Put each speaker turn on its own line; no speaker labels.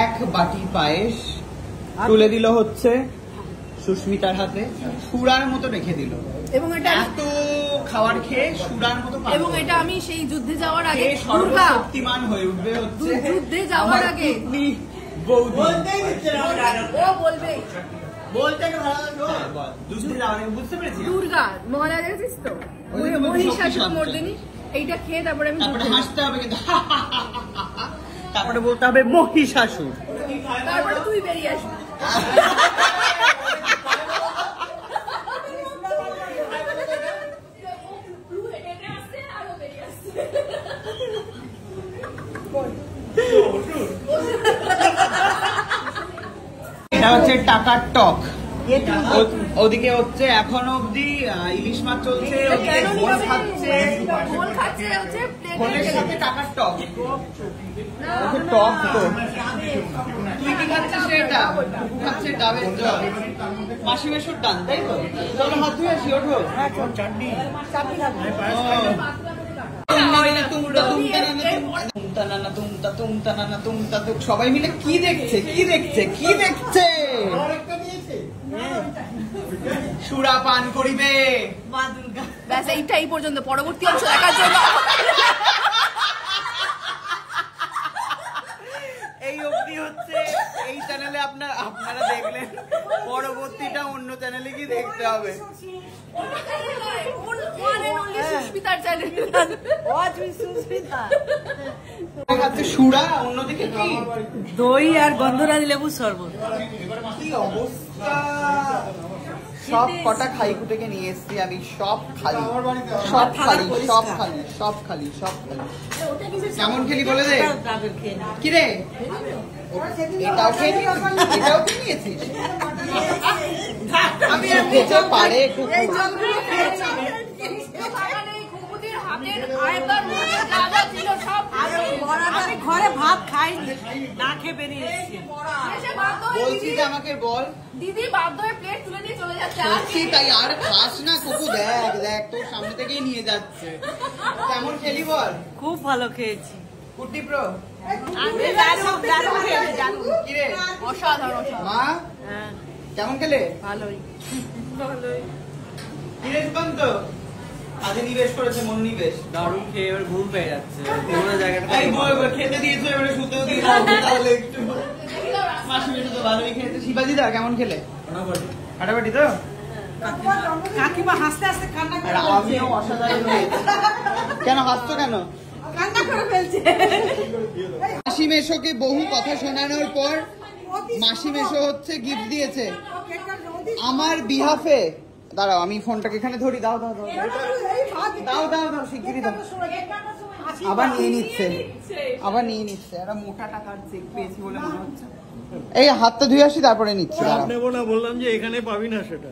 এক বাটি পায়েস তুলে দিল হচ্ছে সুস্মিতার হাতে, সুরার মতো রেখে দিল।
এবং এটা
এত খাবার খেয়ে সুরার মতো,
এবং এটা আমি সেই যুদ্ধে যাওয়ার আগে
সর্বশক্তিমান হয়ে উঠবে হচ্ছে
যুদ্ধে যাওয়ার আগে
বৌদি।
ও বলবে
বুঝতে পেরেছি।
দুর্গা মহারাজ আছিস তো, মহিষাসুর মর্দিনী, এইটা খেয়ে তারপরে আমি
হাসতে হবে, কিন্তু তারপরে বলতে হবে মহিষাসুর,
তারপরে তুই বেরিয়ে আসবি।
এটা হচ্ছে টাকার টক, ওদিকে হচ্ছে এখনো অব্দি ইলিশ মাছ চলছে, ওদিকে ঝোল খাচ্ছে, ঝোলের সাথে টাকার টক। টক তো তুই কি খাচ্ছিস? সেটা খাচ্ছে ডাবের জল, মাসি মেশোর ডান, তাই তো? চলো হাত ধুয়ে আসি, ওঠো। সবাই মিলে কি দেখছে, কি দেখছে, কি দেখছে? সুরা পান করিবে।
ব্যাস এইটা এই পর্যন্ত, পরবর্তী অংশ দেখার জন্য
এই অবধি হচ্ছে এই চ্যানেলে আপনারা দেখলেন, পরবর্তীটা অন্য চ্যানেলে কি দেখতে হবে। সুরা, অন্যদিকে কি
দই আর গন্ধরাজ লেবু শরবত।
কি অবস্থা! সব কটা খাই কুটেকে নিয়ে এসছি আমি, সব খালি, সব খালি, সব খালি, সব খালি, সব খালি। কেমন খেলি বলে দে। কি রে, এটাও খেয়ে এটাও খেয়ে নিয়েছিস? আমি পারে
ঘরে ভাত খাই না, খেয়ে বেরিয়ে এসেছি।
বলছি যে আমাকে বল।
দিদি বাধ্য হয়ে প্লেট তুলে নিয়ে চলে যাচ্ছে।
তাই আর খাস না কুকু, দেখ দেখ তোর সামনে থেকেই নিয়ে যাচ্ছে। কেমন খেলি বল?
খুব ভালো খেয়েছি।
কুটি প্রো
অসাধারণ।
মা কেমন খেলে?
ভালোই।
তো কাজে নিবেশ করেছে, মনোনিবেশ।
দারুণ খেয়ে এবার ঘুম পেয়ে যাচ্ছে, পুরো জায়গাটা
খেতে দিয়েছো, এবারে শুতেও দিয়ে দাও তাহলে একটু। মাসি মেশো তো ভালোই খেয়েছে। শিবাজি দা কেমন খেলে? ফাটাফাটি তো।
কাকিমা হাসতে হাসতে কান্না করে,
আমিও অসাধারণ হয়েছে। কেন হাসছো কেন?
কান্না করে ফেলছে।
মাসি মেশোকে বহু কথা শোনানোর পর মাসি মেশো হচ্ছে গিফট দিয়েছে আমার বিহাফে। দাঁড়াও আমি ফোনটাকে এখানে ধরি, দাও দাও দাও দাও দাও দাও শিগগিরই দাও। আবার নিয়ে নিচ্ছে, আবার নিয়ে নিচ্ছে। একটা মোটা টাকার চেক পেয়েছি বলে মনে হচ্ছে। এই হাতটা ধুয়ে আসি তারপরে নিচ্ছি।
নেবো না, বললাম যে এখানে পাবি না সেটা।